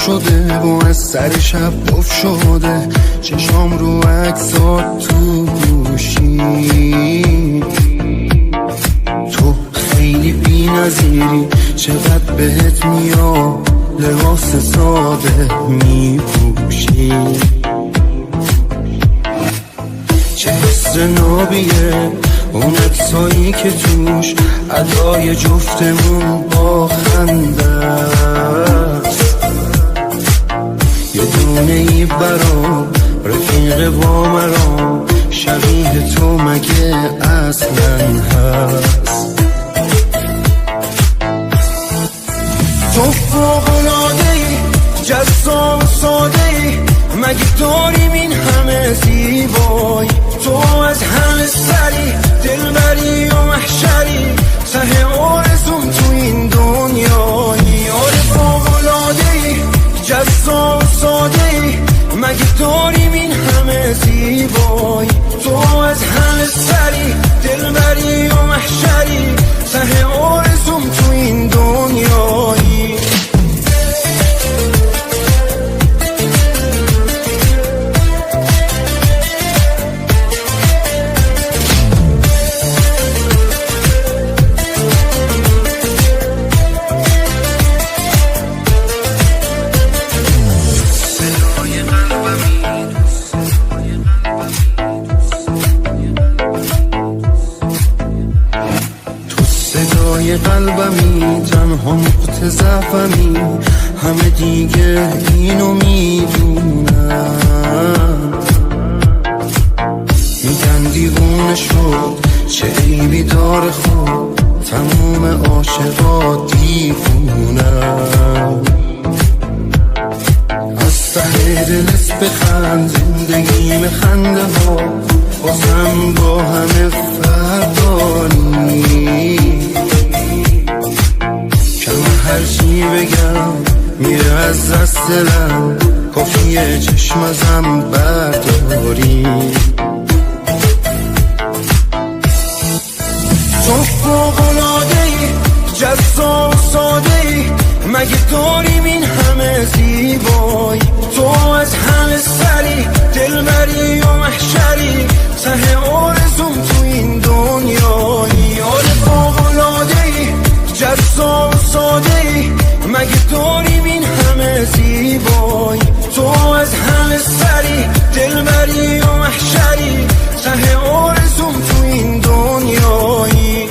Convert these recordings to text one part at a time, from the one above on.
شده و از سر شب پف شده، چشام رو عکسات تو گوشی. تو خیلی بی نظیری، چقدر بهت میاد لباس ساده میپوشی. چه حس نابیه اون عکسایی که توش ادای جفتمون با خنده است. یه دونه ای برام رفیق با مرام، شبیه تو مگه اصلا هست؟ تو فوق‌العاده‌ای، جذاب و ساده‌ای، مگه داریم این همه زیبایی؟ تو از همه سری، دلبری و محشری، ته آرزوم تو این دنیایی. آره فوق‌العاده‌ای، جذاب و ساده‌ای، مگه داریم این همه زیبایی؟ تو از همه سری، دلبری و محشری، ته آرزوم تو این دنیایی. قلبمی تنها نقطه ضعفمی، همه دیگه اینو میدونن. میگن دیوونه شد، چه عیبی داره خود، تموم عاشقا دیوونن. از ته دلت بخند، زندگیم خنده ها بازم با همه فردانی. هر چی بگم میره از دست دلم، کافیه چشم ازم برداری. تو فوق‌العاده‌ای، جذاب و ساده‌ای، مگه داریم این همه زیبایی؟ تو از همه سری، دلبری و محشری، ته آرزوم تو این دنیایی. آره فوق‌العاده‌ای، جذاب و ساده‌ای، مگه داریم این همه زیبایی؟ تو از همه سری، دلبری و محشری، ته آرزوم تو این دنیایی.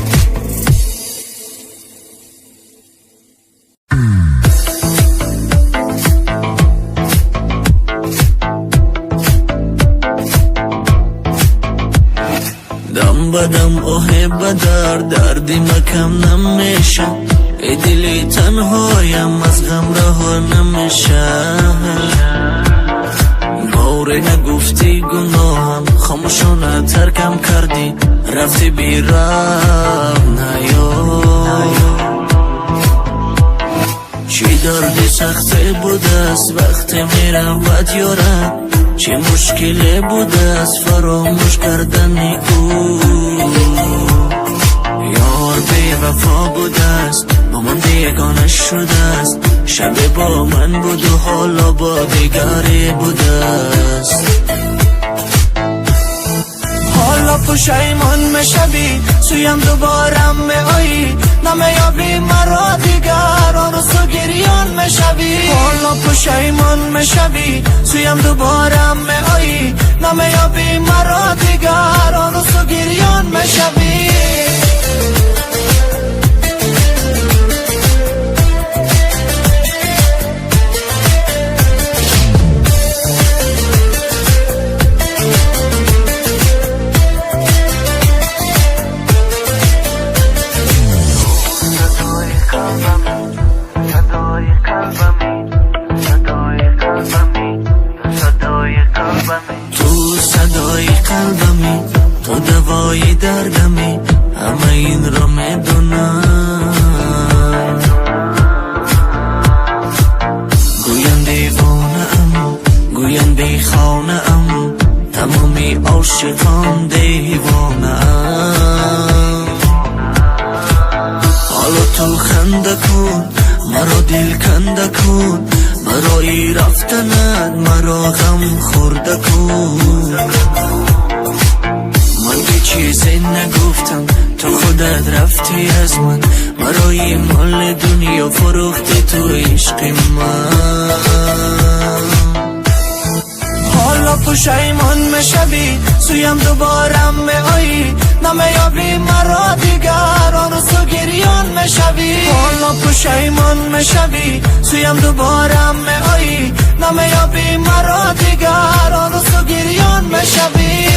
دم بدم اوه بدر، دردی مکم نمیشه، ای دلی تنهایم از غم رها نمیشه. موره نگفتی گناهم، خاموشانه ترکم کردی، رفتی بی رب نیا. چی دردی سخته بوده است وقتی میرود یارم، چه مشکلی بوده است فراموش کردنی او. یار بی وفا بوده است، با من بیگانه شده است، شب با من بود و حالا با دیگری بوده است. حالا پشیمان میشوی، سویم دوبارم میایی، نمیابی مرا دیگر، آرزو گریان میشوی. حالا پشیمان میشوی، سویم دوبارم میایی، نمیابی مرا دیگر، آرزو گریان میشوی. تو صدای قلبمی، تو دوای دردمی، همه این را میدونم. گویم دیوانه ام، گویم بی خانه ام، تمامی عاشقان دیوانه ام. حالا تو خنده کن، مرا دل کنده کن، برای رفتنت مرا غم خورده کن. من که چیزی نگفتم تو خودت رفتی از من، برای مال دنیا فروختی تو عشق من. حالا پشیمان میشوی سویم دوباره میایی، نمیابی مرا دیگر آن روز تو گریان میشوی. حالا پشیمان میشوی سویم دوباره میایی، نمیابی مرا دیگر آن روز تو گریان میشوی.